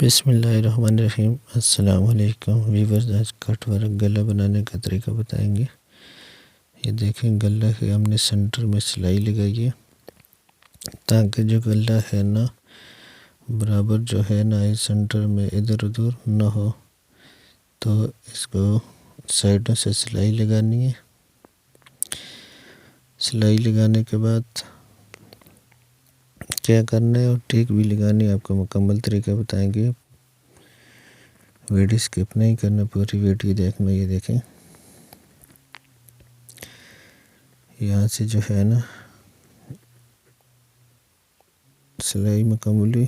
बिस्मिल्लाहिर्रहमानिर्रहीम। अस्सलाम वालेकुम वीवर्स। आज कट वर्क गला बनाने का तरीका बताएंगे। ये देखें, गला के हमने सेंटर में सिलाई लगाई है ताकि जो गला है ना बराबर जो है ना इस सेंटर में इधर उधर ना हो। तो इसको साइडों से सिलाई लगानी है। सिलाई लगाने के बाद क्या करना है और टेक भी लगानी है। आपको मुकम्मल तरीका बताएंगे, वीडियो स्किप नहीं करना, पूरी वीडियो देखना। ये देखें, यहाँ से जो है ना सिलाई मुकम्मल हुई।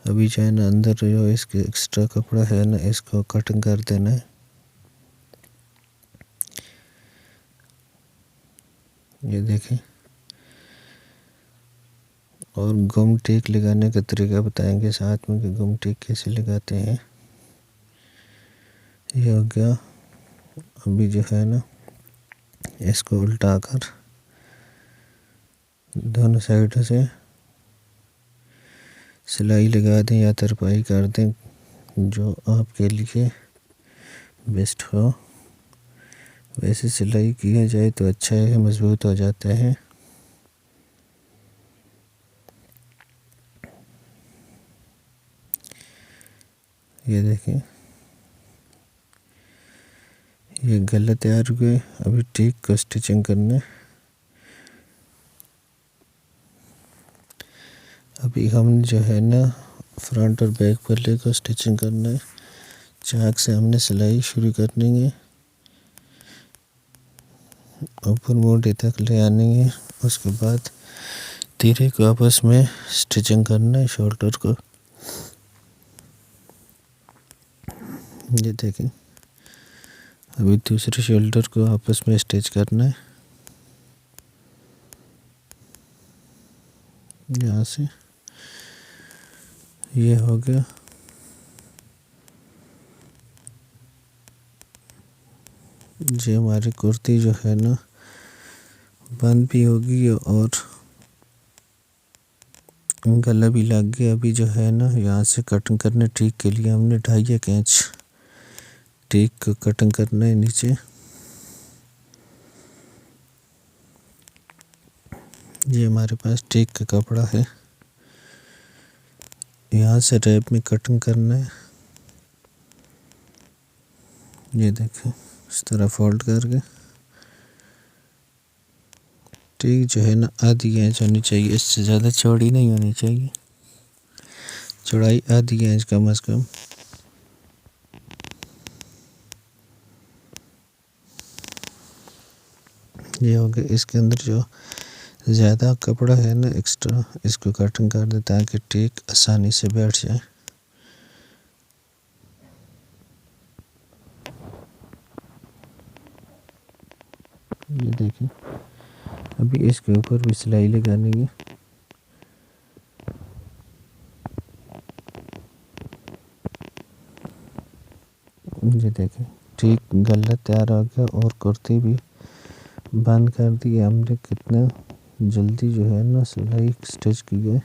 अभी जो है ना अंदर जो इसके एक्स्ट्रा कपड़ा है ना इसको कटिंग कर देना है। ये देखें, और गम टेक लगाने का तरीका बताएंगे साथ में कि गम टेक कैसे लगाते हैं। ये हो गया। अभी जो है ना इसको उल्टा कर दोनों साइड से सिलाई लगा दें या तरपाई कर दें, जो आपके लिए बेस्ट हो। वैसे सिलाई किया जाए तो अच्छा है, मजबूत हो जाता है। ये देखें, ये गला तैयार हुए। अभी टेक को स्टिचिंग करना है। अभी हम जो है ना फ्रंट और बैक पल्ले को स्टिचिंग करना है। चाक से हमने सिलाई शुरू करनी है, ऊपर मोटे तक ले आनी है। उसके बाद तीरे को आपस में स्टिचिंग करना है, शोल्डर को। ये देखें, अभी दूसरे शोल्डर को आपस में स्टिच करना है। यहाँ से ये हो गया। ये हमारी कुर्ती जो है ना बंद भी होगी और गला भी लग गया। अभी जो है ना यहाँ से कटिंग करने टेक के लिए हमने 2.5 इंच टेक को कटिंग करना है नीचे। ये हमारे पास टेक का कपड़ा है, यहाँ से रैप में कटिंग करना है। ये देखें, इस तरह फोल्ड करके टेक जो है ना आधी इंच होनी चाहिए, इससे ज़्यादा चौड़ी नहीं होनी चाहिए। चौड़ाई आधी इंच कम से कम। ये हो गया। इसके अंदर जो ज़्यादा कपड़ा है ना एक्स्ट्रा, इसको कटिंग कर दे ताकि टेक आसानी से बैठ जाए। ये देखें, अभी इसके ऊपर भी सिलाई लगानी है। ये देखें, ठीक गला तैयार हो गया और कुर्ती भी बंद कर दी हमने। कितना जल्दी जो है ना सिलाई स्टिच की है।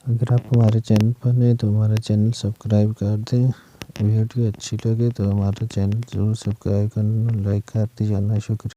अगर आप हमारे चैनल पर नए तो हमारा चैनल सब्सक्राइब कर दें। वीडियो अच्छी लगे तो हमारा चैनल ज़रूर सब्सक्राइब करना, लाइक कर दीजिए। शुक्रिया।